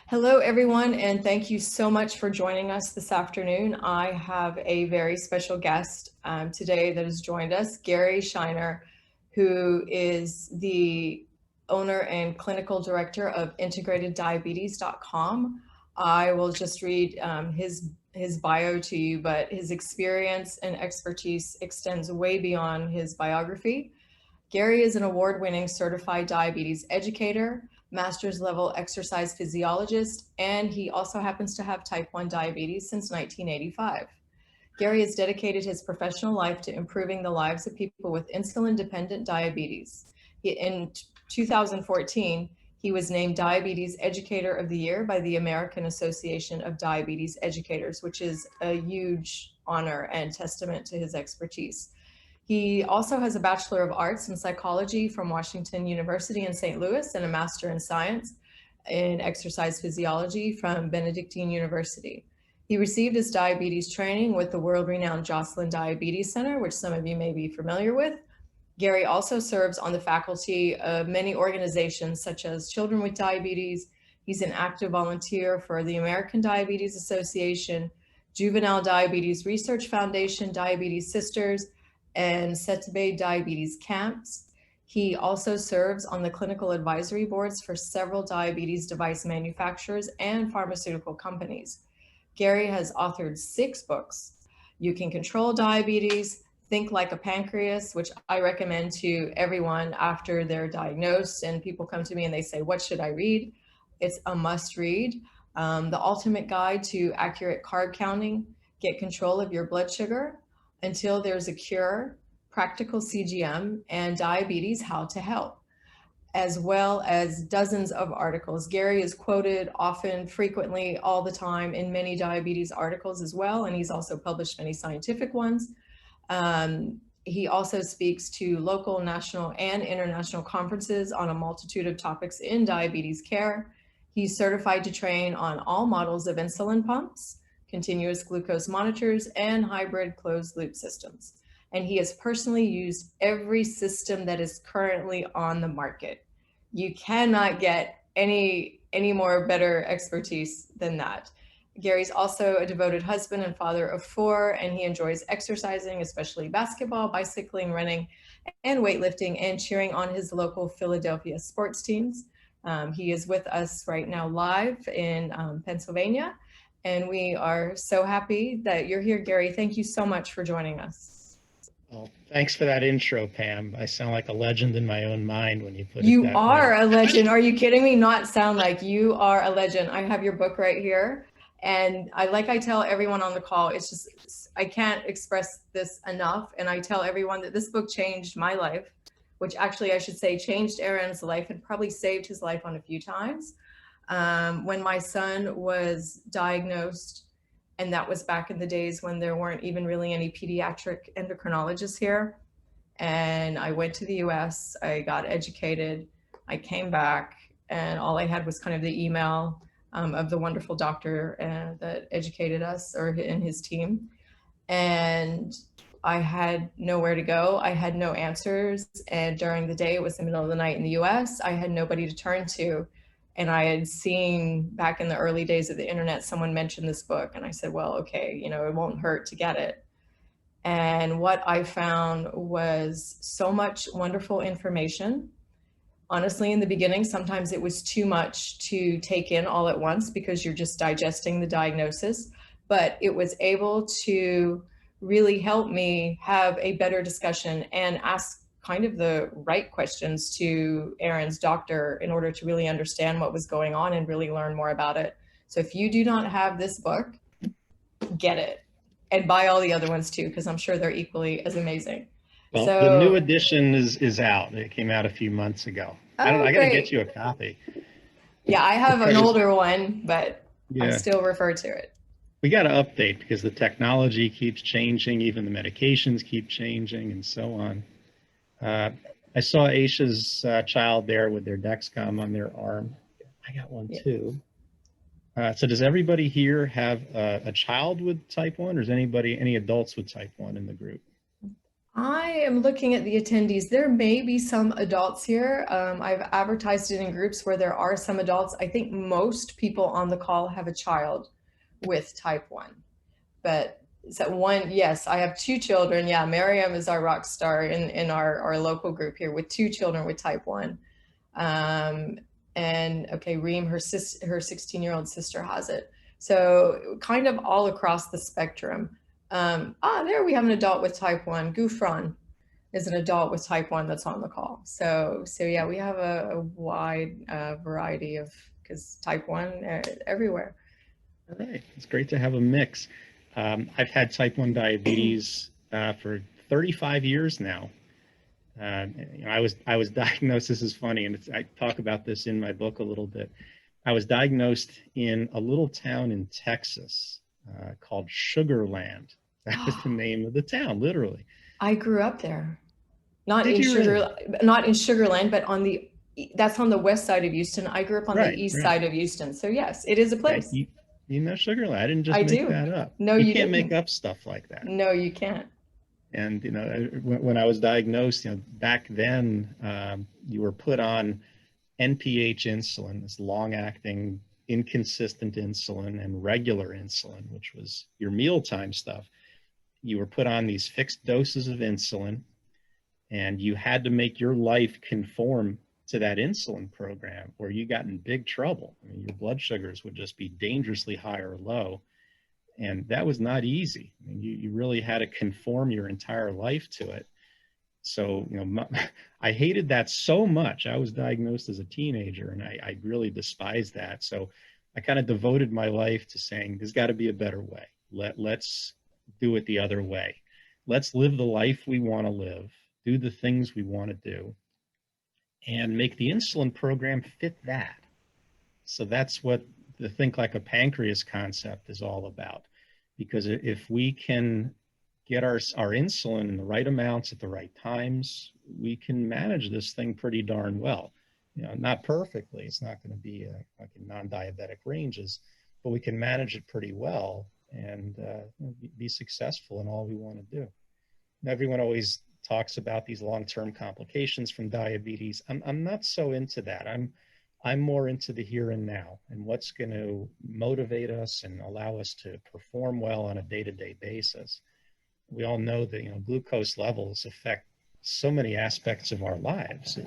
Hello, everyone, and thank you so much for joining us this afternoon. I have a very special guest today that has joined us, Gary Scheiner, who is the owner and clinical director of IntegratedDiabetes.com. I will just read his bio to you, but his experience and expertise extends way beyond his biography. Gary is an award-winning certified diabetes educator, master's level exercise physiologist, and he also happens to have type 1 diabetes since 1985. Gary has dedicated his professional life to improving the lives of people with insulin-dependent diabetes. In 2014, he was named Diabetes Educator of the Year by the American Association of Diabetes Educators, which is a huge honor and testament to his expertise. He also has a Bachelor of Arts in Psychology from Washington University in St. Louis and a Master in Science in Exercise Physiology from Benedictine University. He received his diabetes training with the world-renowned Joslin Diabetes Center, which some of you may be familiar with. Gary also serves on the faculty of many organizations such as Children with Diabetes. He's an active volunteer for the American Diabetes Association, Juvenile Diabetes Research Foundation, Diabetes Sisters, and Setbe diabetes camps. He also serves on the clinical advisory boards for several diabetes device manufacturers and pharmaceutical companies. Gary has authored 6 books. You Can Control Diabetes, Think Like A Pancreas, which I recommend to everyone after they're diagnosed and people come to me and they say, what should I read? It's a must read. The Ultimate Guide to Accurate Carb Counting, Get Control of Your Blood Sugar, Until There's a Cure, Practical CGM, and Diabetes, How to Help, as well as dozens of articles. Gary is quoted often, frequently, all the time in many diabetes articles as well, and he's also published many scientific ones. He also speaks to local, national, and international conferences on a multitude of topics in diabetes care. He's certified to train on all models of insulin pumps, continuous glucose monitors, and hybrid closed loop systems. And he has personally used every system that is currently on the market. You cannot get any more better expertise than that. Gary's also a devoted husband and father of 4, and he enjoys exercising, especially basketball, bicycling, running, and weightlifting, and cheering on his local Philadelphia sports teams. He is with us right now live in Pennsylvania. And we are so happy that you're here, Gary. Thank you so much for joining us. Well, thanks for that intro, Pam. I sound like a legend in my own mind when you put it that way. You are a legend. Are you kidding me? Not sound like you are a legend. I have your book right here. And I tell everyone on the call, it's just, I can't express this enough. And I tell everyone that this book changed my life, which actually I should say changed Aaron's life and probably saved his life on a few times. When my son was diagnosed, and that was back in the days when there weren't even really any pediatric endocrinologists here. And I went to the US, I got educated, I came back, and all I had was kind of the email of the wonderful doctor that educated us, and his team. And I had nowhere to go. I had no answers. And during the day, it was the middle of the night in the US, I had nobody to turn to. And I had seen back in the early days of the internet, someone mentioned this book. And I said, well, okay, it won't hurt to get it. And what I found was so much wonderful information. Honestly, in the beginning, sometimes it was too much to take in all at once because you're just digesting the diagnosis. But it was able to really help me have a better discussion and ask kind of the right questions to Aaron's doctor in order to really understand what was going on and really learn more about it. So if you do not have this book, get it and buy all the other ones too, because I'm sure they're equally as amazing. Well, so the new edition is out. It came out a few months ago. I got to get you a copy. Yeah, I have an older one, but I still refer to it. We got to update because the technology keeps changing, even the medications keep changing and so on. I saw Aisha's child there with their Dexcom on their arm. I got one too. So does everybody here have a child with type 1, or is any adults with type 1 in the group? I am looking at the attendees. There may be some adults here. I've advertised it in groups where there are some adults. I think most people on the call have a child with type 1. But is that one? Yes, I have 2 children. Yeah, Miriam is our rock star in our local group here with 2 children with type 1. And okay, Reem, her 16-year-old sister has it. So kind of all across the spectrum. There we have an adult with type 1. Gufran is an adult with type 1 that's on the call. So yeah, we have a wide variety of, because type 1 everywhere. All right, it's great to have a mix. I've had type 1 diabetes for 35 years now. I was diagnosed. This is funny, and I talk about this in my book a little bit. I was diagnosed in a little town in Texas called Sugar Land. That was the name of the town, literally. I grew up there. Not Did in you really? not in Sugar Land, but that's on the west side of Houston. I grew up on the Right, east right. side of Houston. So yes, it is a Okay, place. you know Sugar Land. I didn't just I make do. that up. No, You you can't make didn't. up stuff like that. No, you can't. And when I was diagnosed, back then, you were put on NPH insulin, this long-acting, inconsistent insulin, and regular insulin, which was your mealtime stuff. You were put on these fixed doses of insulin, and you had to make your life conform to that insulin program, or you got in big trouble. I mean, your blood sugars would just be dangerously high or low. And that was not easy. I mean, you really had to conform your entire life to it. So, I hated that so much. I was diagnosed as a teenager, and I really despised that. So I kind of devoted my life to saying, there's got to be a better way. Let's do it the other way. Let's live the life we want to live, do the things we want to do, and make the insulin program fit that. So that's what the Think Like a Pancreas concept is all about. Because if we can get our insulin in the right amounts at the right times, we can manage this thing pretty darn well. Not perfectly. It's not going to be like in non-diabetic ranges, but we can manage it pretty well and be successful in all we want to do. Everyone always talks about these long-term complications from diabetes. I'm not so into that. I'm more into the here and now and what's going to motivate us and allow us to perform well on a day-to-day basis. We all know that glucose levels affect so many aspects of our lives,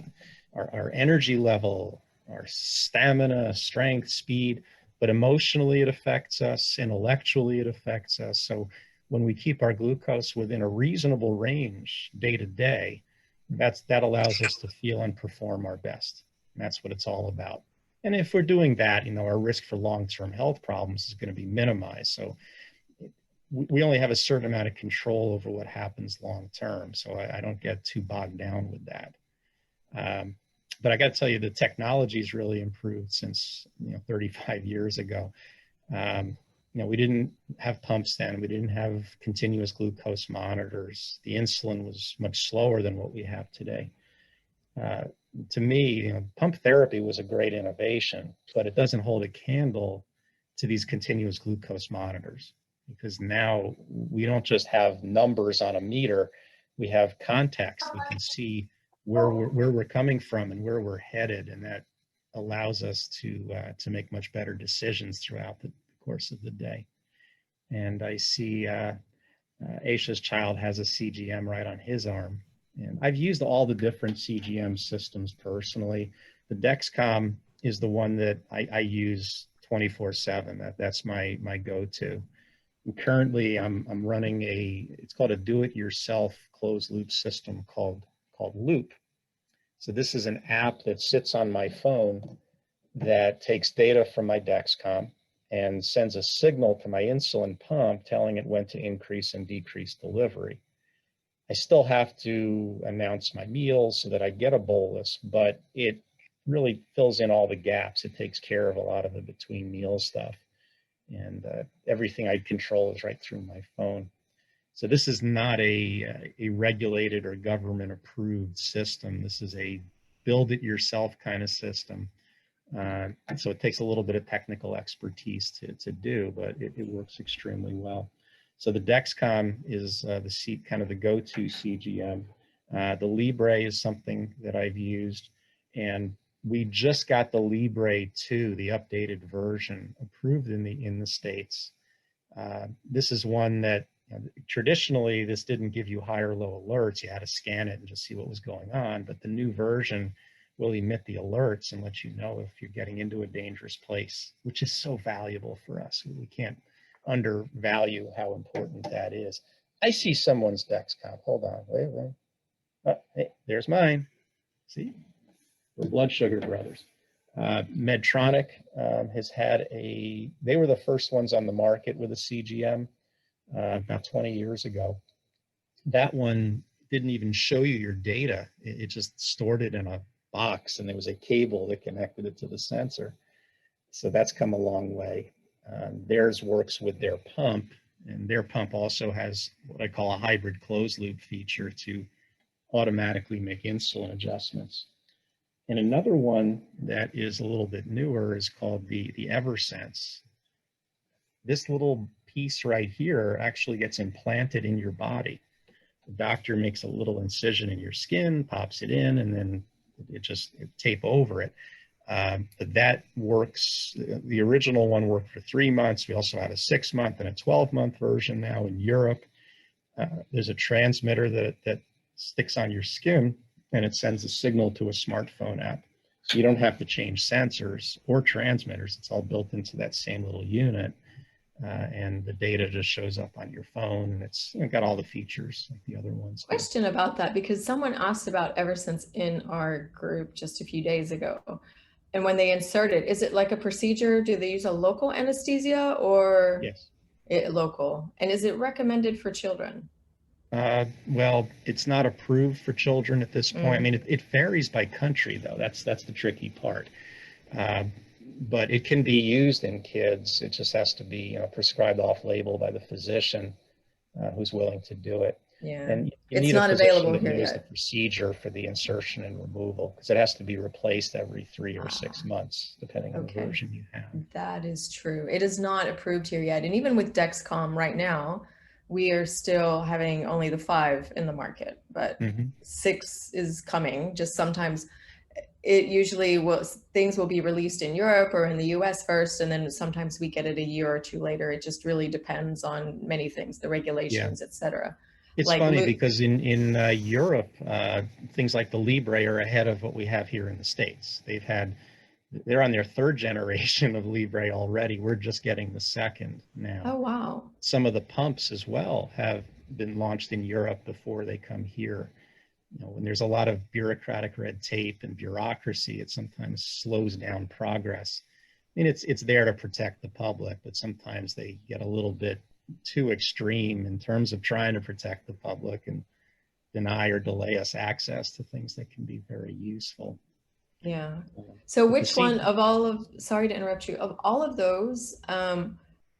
our energy level, our stamina, strength, speed, but emotionally it affects us, intellectually it affects us. So when we keep our glucose within a reasonable range day to day, that allows us to feel and perform our best. And that's what it's all about. And if we're doing that, our risk for long-term health problems is going to be minimized. So we only have a certain amount of control over what happens long-term. So I don't get too bogged down with that. But I got to tell you, the technology's really improved since 35 years ago. We didn't have pumps then. We didn't have continuous glucose monitors. The insulin was much slower than what we have today. To me, pump therapy was a great innovation, but it doesn't hold a candle to these continuous glucose monitors, because now we don't just have numbers on a meter, we have context. We can see where we're coming from and where we're headed, and that allows us to make much better decisions throughout the course of the day. And I see Aisha's child has a CGM right on his arm. And I've used all the different CGM systems personally. The Dexcom is the one that I use 24/7. That's my go-to. And currently, I'm running it's called a do-it-yourself closed-loop system called Loop. So this is an app that sits on my phone that takes data from my Dexcom and sends a signal to my insulin pump telling it when to increase and decrease delivery. I still have to announce my meals so that I get a bolus, but it really fills in all the gaps. It takes care of a lot of the between meal stuff. And everything I control is right through my phone. So this is not a regulated or government approved system. This is a build it yourself kind of system. So it takes a little bit of technical expertise to do, but it works extremely well. So the Dexcom is kind of the go-to CGM. The Libre is something that I've used, and we just got the Libre 2, the updated version, approved in the States. This is one that traditionally this didn't give you high or low alerts. You had to scan it and just see what was going on. But the new version will emit the alerts and let you know if you're getting into a dangerous place, which is so valuable for us. We can't undervalue how important that is. I see someone's Dexcom. Hold on, wait. Oh, hey, there's mine. See, we're blood sugar brothers. Medtronic has had they were the first ones on the market with a CGM about 20 years ago. That one didn't even show you your data. It just stored it in a box, and there was a cable that connected it to the sensor. So that's come a long way. Theirs works with their pump, and their pump also has what I call a hybrid closed loop feature to automatically make insulin adjustments. And another one that is a little bit newer is called the Eversense. This little piece right here actually gets implanted in your body. The doctor makes a little incision in your skin, pops it in, and then it tape over it. But that works. The original one worked for 3 months. We also have a 6-month and a 12-month version now in Europe. There's a transmitter that sticks on your skin, and it sends a signal to a smartphone app. So you don't have to change sensors or transmitters. It's all built into that same little unit. And the data just shows up on your phone, and it's got all the features like the other ones. Question about that, because someone asked about Eversense in our group just a few days ago. And when they insert it, is it like a procedure? Do they use a local anesthesia or Yes. Local? And is it recommended for children? Well, it's not approved for children at this point. I mean, it varies by country, though. That's the tricky part. But it can be used in kids. It just has to be prescribed off-label by the physician who's willing to do it. Yeah, and it's not available here knows yet. The procedure for the insertion and removal, because it has to be replaced every 3 or 6 months, depending on the version you have. That is true. It is not approved here yet. And even with Dexcom right now, we are still having only the 5 in the market, but 6 is coming. Just sometimes it usually things will be released in Europe or in the US first, and then sometimes we get it a year or 2 later. It just really depends on many things, the regulations, etc. It's funny because in Europe, things like the Libre are ahead of what we have here in the States. They're on their 3rd generation of Libre already. We're just getting the 2nd now. Oh, wow. Some of the pumps as well have been launched in Europe before they come here. When there's a lot of bureaucratic red tape and bureaucracy, it sometimes slows down progress. I mean, it's there to protect the public, but sometimes they get a little bit too extreme in terms of trying to protect the public and deny or delay us access to things that can be very useful. Yeah. So which one of all of, sorry to interrupt you, of all of those,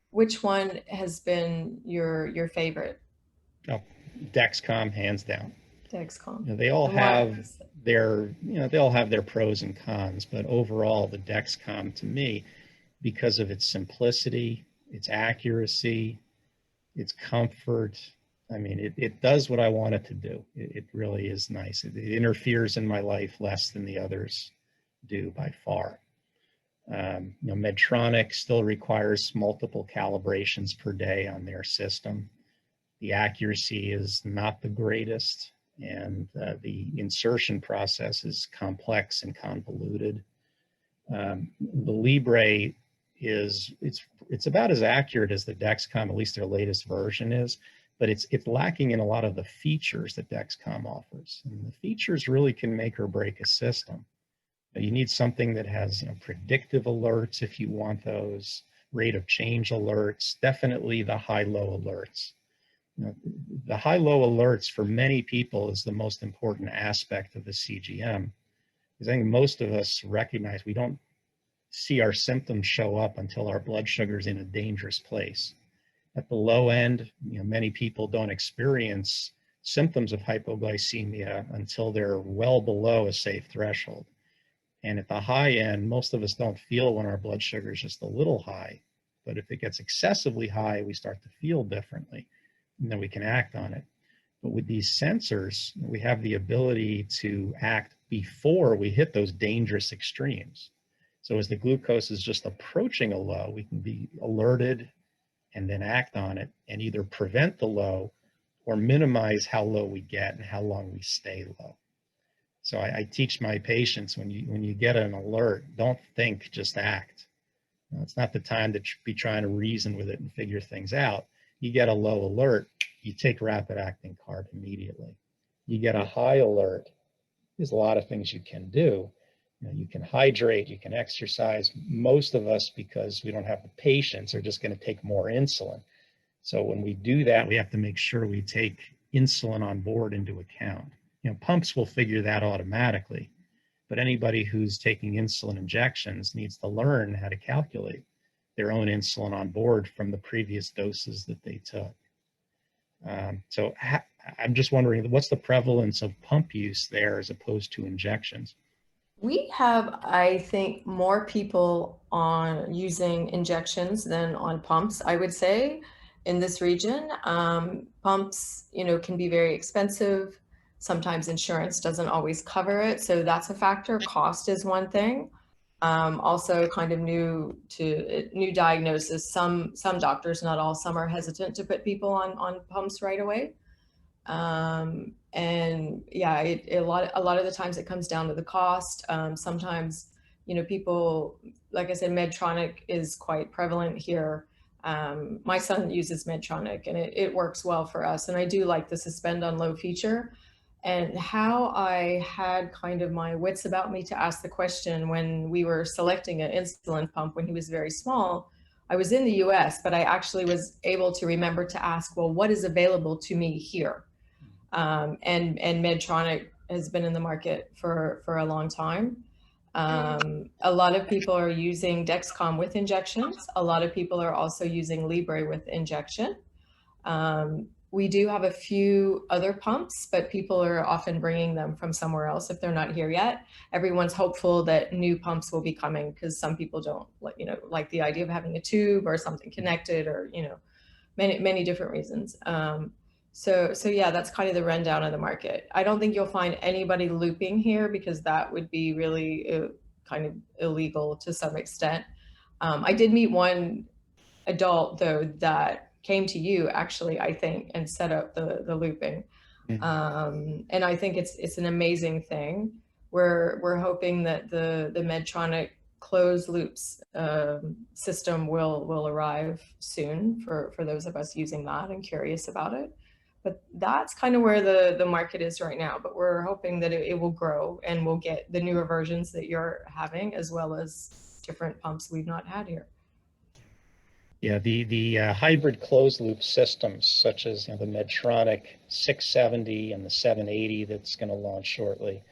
which one has been your favorite? Oh, Dexcom, hands down. Dexcom. They all have their pros and cons, but overall the Dexcom to me, because of its simplicity, its accuracy, its comfort, I mean, it does what I want it to do. It really is nice. It interferes in my life less than the others do by far. Medtronic still requires multiple calibrations per day on their system. The accuracy is not the greatest, and the insertion process is complex and convoluted. The Libre it's about as accurate as the Dexcom, at least their latest version is, but it's lacking in a lot of the features that Dexcom offers. And the features really can make or break a system. You need something that has predictive alerts if you want those, rate of change alerts, definitely the high-low alerts. The high-low alerts for many people is the most important aspect of the CGM, because I think most of us recognize we don't see our symptoms show up until our blood sugar is in a dangerous place. At the low end, many people don't experience symptoms of hypoglycemia until they're well below a safe threshold. And at the high end, most of us don't feel when our blood sugar is just a little high But if it gets excessively high, we start to feel differently, and then we can act on it. But with these sensors, we have the ability to act before we hit those dangerous extremes. So as the glucose is just approaching a low, we can be alerted and then act on it and either prevent the low or minimize how low we get and how long we stay low. So I teach my patients, when you get an alert, don't think, just act. It's not the time to be trying to reason with it and figure things out. You get a low alert, you take rapid acting carb immediately. You get a high alert, there's a lot of things you can do. You can hydrate, you can exercise. Most of us, because we don't have the patience, are just going to take more insulin. So when we do that, we have to make sure we take insulin on board into account. Pumps will figure that automatically, but anybody who's taking insulin injections needs to learn how to calculate their own insulin on board from the previous doses that they took. So I'm just wondering, what's the prevalence of pump use there as opposed to injections? We have, I think, more people on using injections than on pumps, I would say, in this region. Pumps, can be very expensive. Sometimes insurance doesn't always cover it, so that's a factor. Cost is one thing. Also, kind of new diagnosis. Some doctors, not all, some are hesitant to put people on pumps right away. And yeah, a lot of the times it comes down to the cost. Sometimes, people, like I said, Medtronic is quite prevalent here. My son uses Medtronic and it works well for us. And I do like the suspend on low feature. And how I had kind of my wits about me to ask the question when we were selecting an insulin pump when he was very small. I was in the US, but I actually was able to remember to ask, well, what is available to me here? And Medtronic has been in the market for a long time. A lot of people are using Dexcom with injections. A lot of people are also using Libre with injection. We do have a few other pumps, but people are often bringing them from somewhere else if they're not here yet. Everyone's hopeful that new pumps will be coming because some people don't like the idea of having a tube or something connected, or many different reasons. So yeah, that's kind of the rundown of the market. I don't think you'll find anybody looping here because that would be really kind of illegal to some extent. I did meet one adult though that came to you actually, I think, and set up the looping. And I think it's an amazing thing. We're hoping that the Medtronic closed loops system will arrive soon for those of us using that and curious about it. But that's kind of where the market is right now. But we're hoping that it will grow and we'll get the newer versions that you're having, as well as different pumps we've not had here. Yeah, the hybrid closed loop systems, such as the Medtronic 670 and the 780 that's going to launch shortly.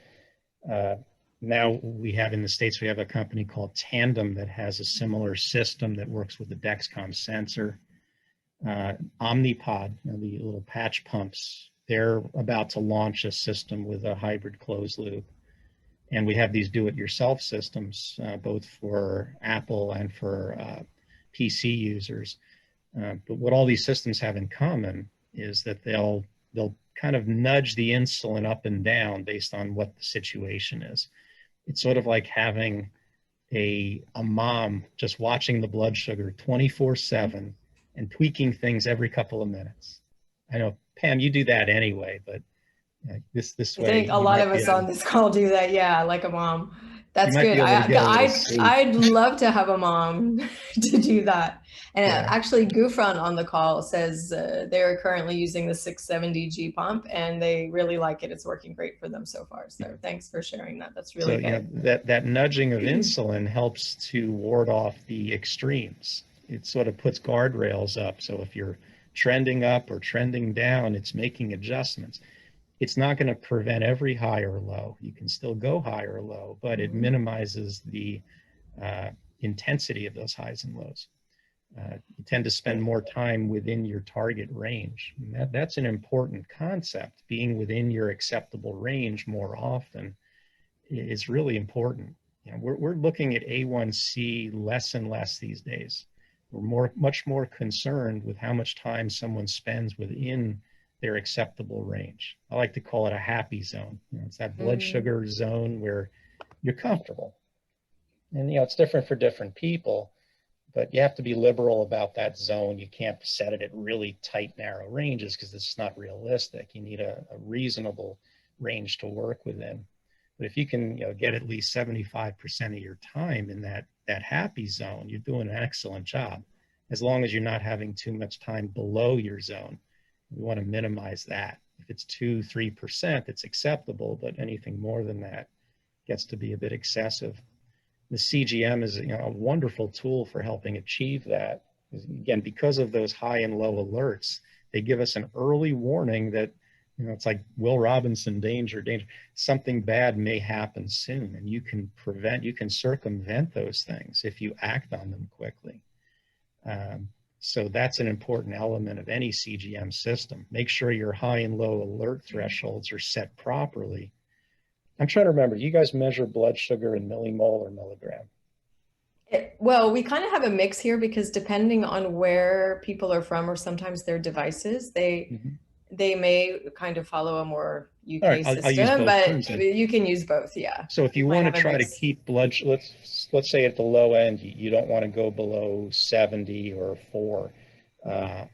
Now we have in the States, we have a company called Tandem that has a similar system that works with the Dexcom sensor. Omnipod, the little patch pumps, they're about to launch a system with a hybrid closed loop. And we have these do-it-yourself systems, both for Apple and for PC users. But what all these systems have in common is that they'll kind of nudge the insulin up and down based on what the situation is. It's sort of like having a mom just watching the blood sugar 24/7 and tweaking things every couple of minutes. I know, Pam, you do that anyway, but this way. I think a lot of us on this call do that. Yeah, like a mom. That's good. I'd love to have a mom to do that. And actually, Gufran on the call says they're currently using the 670G pump and they really like it. It's working great for them so far. So thanks for sharing that. That's really good. That nudging of insulin helps to ward off the extremes. It sort of puts guardrails up. So if you're trending up or trending down, it's making adjustments. It's not going to prevent every high or low. You can still go high or low, but it minimizes the intensity of those highs and lows. You tend to spend more time within your target range. And that's an important concept. Being within your acceptable range more often is really important. We're looking at A1C less and less these days. We're much more concerned with how much time someone spends within their acceptable range. I like to call it a happy zone. It's that blood Mm. sugar zone where you're comfortable. And it's different for different people, but you have to be liberal about that zone. You can't set it at really tight, narrow ranges because it's not realistic. You need a reasonable range to work within. But if you can get at least 75% of your time in that happy zone, you're doing an excellent job. As long as you're not having too much time below your zone, we want to minimize that. If it's 2-3%, it's acceptable, but anything more than that gets to be a bit excessive. The CGM is a wonderful tool for helping achieve that. Again, because of those high and low alerts, they give us an early warning that it's like Will Robinson, danger, danger. Something bad may happen soon, and you can circumvent those things if you act on them quickly. So that's an important element of any CGM system. Make sure your high and low alert thresholds are set properly. I'm trying to remember, you guys measure blood sugar in millimole or milligram? Well, we kind of have a mix here because depending on where people are from or sometimes their devices, they may kind of follow a more All UK right, I'll use system, both but terms then. you can use both. Yeah, So if we you might want to have a try to mix. keep let's say at the low end, you don't want to go below 70 or 4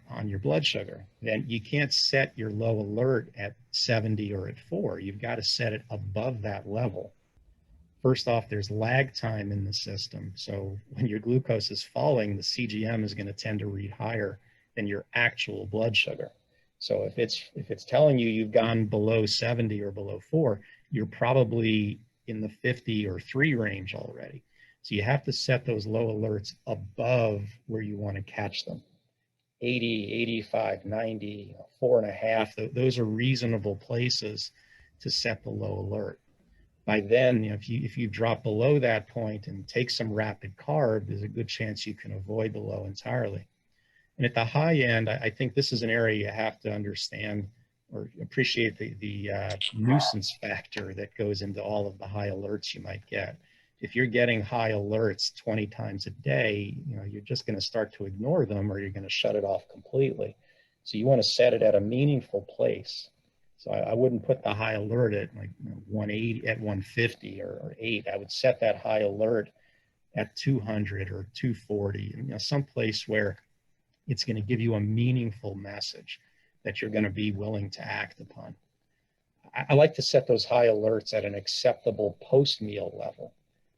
on your blood sugar, then you can't set your low alert at 70 or at 4. You've got to set it above that level. First off, there's lag time in the system. So when your glucose is falling, the CGM is going to tend to read higher than your actual blood sugar. So if it's telling you you've gone below 70 or below 4, you're probably in the 50 or 3 range already. So you have to set those low alerts above where you want to catch them. 80, 85, 90, 4.5, those are reasonable places to set the low alert. By then, if you drop below that point and take some rapid carb, there's a good chance you can avoid the low entirely. And at the high end, I think this is an area you have to understand or appreciate the nuisance factor that goes into all of the high alerts you might get. If you're getting high alerts 20 times a day, you're just going to start to ignore them or you're going to shut it off completely. So you want to set it at a meaningful place. So I wouldn't put the high alert at like 180, at 150 or 8. I would set that high alert at 200 or 240, and someplace where it's going to give you a meaningful message that you're going to be willing to act upon. I like to set those high alerts at an acceptable post-meal level.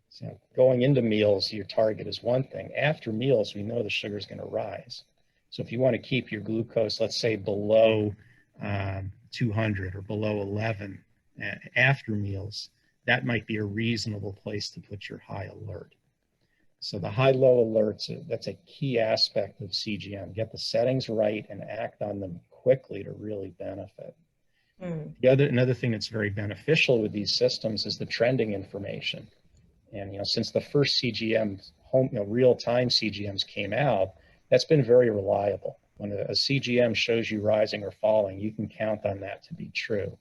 So going into meals, your target is one thing. After meals, we know the sugar is going to rise. So if you want to keep your glucose, let's say below 200 or below 11 after meals, that might be a reasonable place to put your high alert. So the high-low alerts, that's a key aspect of CGM. Get the settings right and act on them quickly to really benefit. Another thing that's very beneficial with these systems is the trending information. And since the first CGM, real-time CGMs came out, that's been very reliable. When a CGM shows you rising or falling, you can count on that to be true.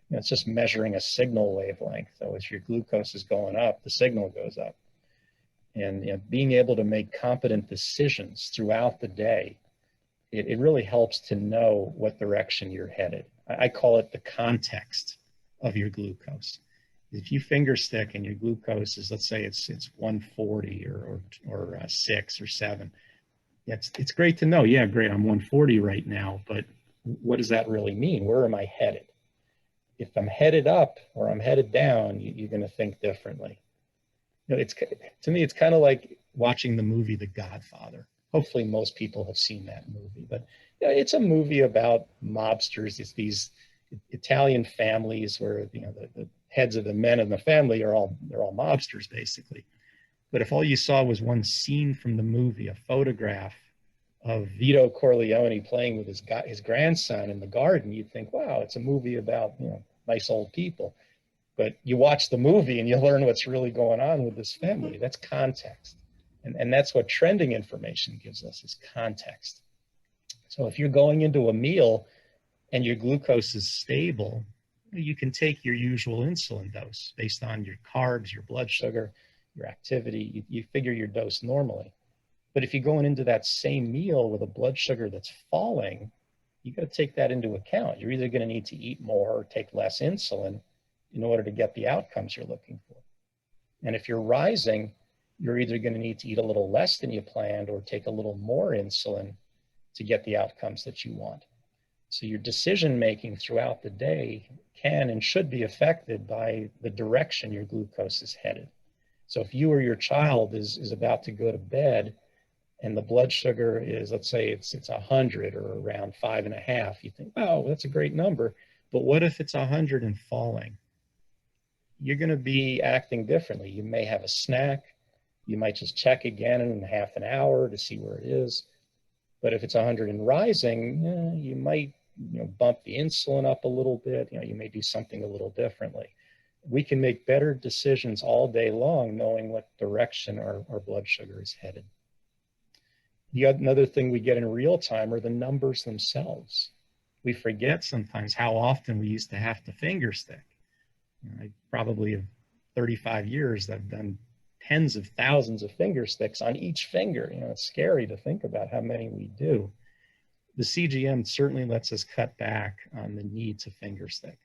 It's just measuring a signal wavelength. So as your glucose is going up, the signal goes up. And being able to make competent decisions throughout the day, it really helps to know what direction you're headed. I call it the context of your glucose. If you finger stick and your glucose is, let's say it's 140 or 6 or 7, it's great to know, yeah, great, I'm 140 right now, but what does that really mean? Where am I headed? If I'm headed up or I'm headed down, you're going to think differently. To me, it's kind of like watching the movie The Godfather. Hopefully most people have seen that movie, but it's a movie about mobsters. It's these Italian families where the heads of the men in the family they're all mobsters basically. But if all you saw was one scene from the movie, a photograph of Vito Corleone playing with his grandson in the garden, you'd think, wow, it's a movie about nice old people. But you watch the movie and you learn what's really going on with this family. That's context. And that's what trending information gives us, is context. So if you're going into a meal and your glucose is stable, you can take your usual insulin dose based on your carbs, your blood sugar, your activity. You figure your dose normally. But if you're going into that same meal with a blood sugar that's falling, you got to take that into account. You're either going to need to eat more or take less insulin in order to get the outcomes you're looking for. And if you're rising, you're either going to need to eat a little less than you planned or take a little more insulin to get the outcomes that you want. So your decision making throughout the day can and should be affected by the direction your glucose is headed. So if you or your child is about to go to bed and the blood sugar is, let's say it's 100 or around 5.5, you think, wow, that's a great number. But what if it's 100 and falling? You're going to be acting differently. You may have a snack. You might just check again in half an hour to see where it is. But if it's 100 and rising, you might bump the insulin up a little bit. You may do something a little differently. We can make better decisions all day long knowing what direction our blood sugar is headed. Another thing we get in real time are the numbers themselves. We forget sometimes how often we used to have to finger stick. I probably have 35 years I've done tens of thousands of finger sticks on each finger. It's scary to think about how many we do. The CGM certainly lets us cut back on the need to finger stick,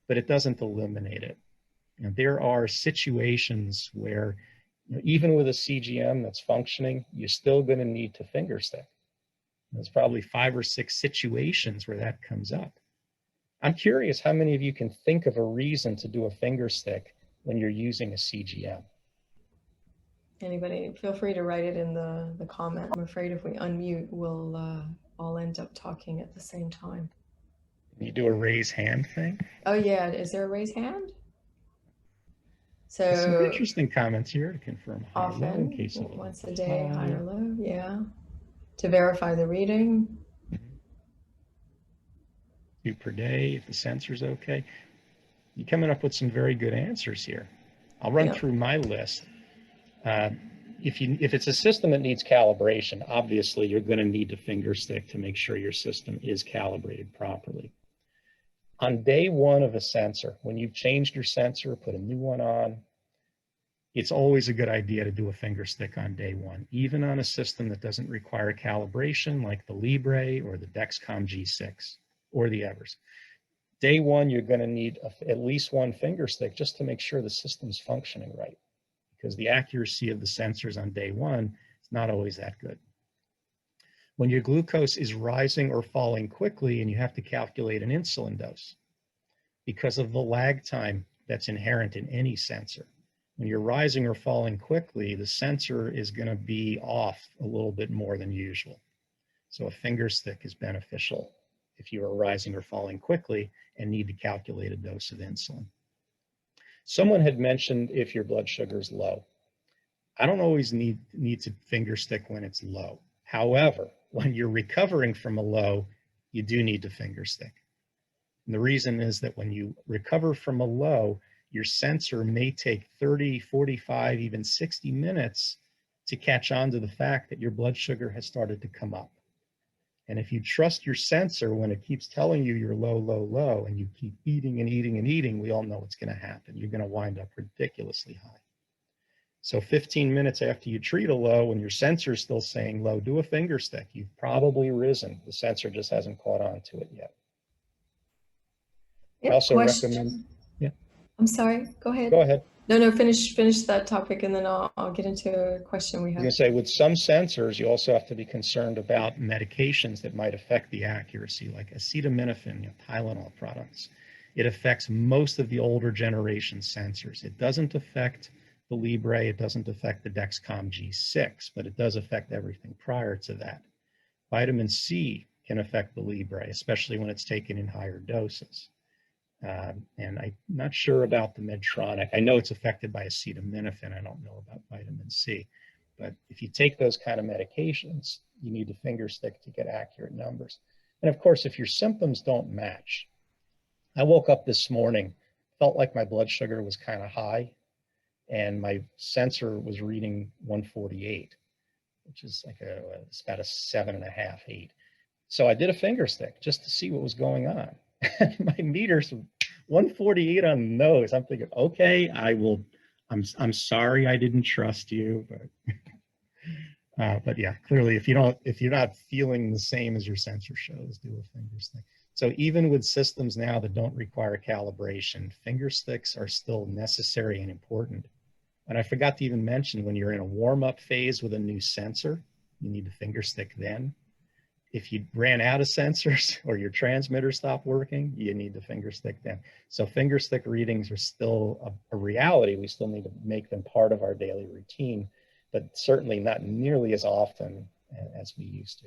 but it doesn't eliminate it. There are situations where even with a CGM that's functioning, you're still going to need to finger stick. There's probably 5 or 6 situations where that comes up. I'm curious how many of you can think of a reason to do a finger stick when you're using a CGM? Anybody, feel free to write it in the comment. I'm afraid if we unmute, we'll all end up talking at the same time. You do a raise hand thing? Oh yeah, is there a raise hand? So there's some interesting comments here to confirm high or low in often, case of once a day, high or low, yeah. To verify the reading. 2 per day, if the sensor's okay. You're coming up with some very good answers here. I'll run through my list. If it's a system that needs calibration, obviously you're going to need to finger stick to make sure your system is calibrated properly. On day 1 of a sensor, when you've changed your sensor, put a new one on, it's always a good idea to do a finger stick on day 1, even on a system that doesn't require calibration like the Libre or the Dexcom G6 or the Evers. Day 1, you're going to need at least 1 finger stick just to make sure the system's functioning right, because the accuracy of the sensors on day 1 is not always that good. When your glucose is rising or falling quickly and you have to calculate an insulin dose, because of the lag time that's inherent in any sensor, when you're rising or falling quickly, the sensor is going to be off a little bit more than usual. So a finger stick is beneficial if you are rising or falling quickly and need to calculate a dose of insulin. Someone had mentioned if your blood sugar is low. I don't always need to finger stick when it's low. However, when you're recovering from a low, you do need to finger stick. And the reason is that when you recover from a low, your sensor may take 30, 45, even 60 minutes to catch on to the fact that your blood sugar has started to come up. And if you trust your sensor when it keeps telling you you're low, low, low, and you keep eating and eating and eating, we all know what's going to happen. You're going to wind up ridiculously high. So 15 minutes after you treat a low, when your sensor is still saying low, do a finger stick. You've probably risen. The sensor just hasn't caught on to it yet. I also recommend. Yeah. I'm sorry. Go ahead. Go ahead. No, finish that topic, and then I'll get into a question we have. I was going to say, with some sensors, you also have to be concerned about medications that might affect the accuracy, like acetaminophen, Tylenol products. It affects most of the older generation sensors. It doesn't affect the Libre, it doesn't affect the Dexcom G6, but it does affect everything prior to that. Vitamin C can affect the Libre, especially when it's taken in higher doses. And I'm not sure about the Medtronic. I know it's affected by acetaminophen. I don't know about vitamin C. But if you take those kind of medications, you need to finger stick to get accurate numbers. And of course, if your symptoms don't match, I woke up this morning, felt like my blood sugar was kind of high, and my sensor was reading 148, which is like it's about a 7.5, 8. So I did a finger stick just to see what was going on. My meter's 148 on the nose. I'm thinking, okay, I'm sorry I didn't trust you, but But yeah, clearly, if you're not feeling the same as your sensor shows, do a finger stick. So even with systems now that don't require calibration, finger sticks are still necessary and important. And I forgot to even mention, when you're in a warm-up phase with a new sensor, you need a finger stick then. If you ran out of sensors or your transmitter stopped working, you need the finger stick then. So finger stick readings are still a reality. We still need to make them part of our daily routine, but certainly not nearly as often as we used to.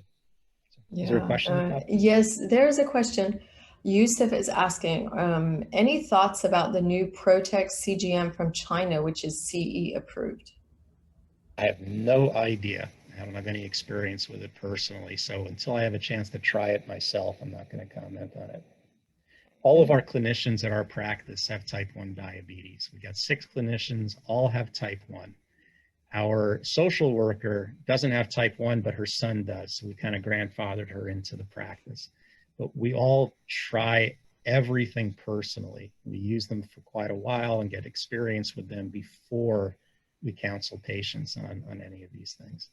So, is there a question? Yes, there's a question. Yusuf is asking, any thoughts about the new Protex CGM from China, which is CE approved? I have no idea. I don't have any experience with it personally. So until I have a chance to try it myself, I'm not going to comment on it. All of our clinicians at our practice have type 1 diabetes. We got 6 clinicians, all have type 1. Our social worker doesn't have type 1, but her son does. So we kind of grandfathered her into the practice. But we all try everything personally. We use them for quite a while and get experience with them before we counsel patients on any of these things.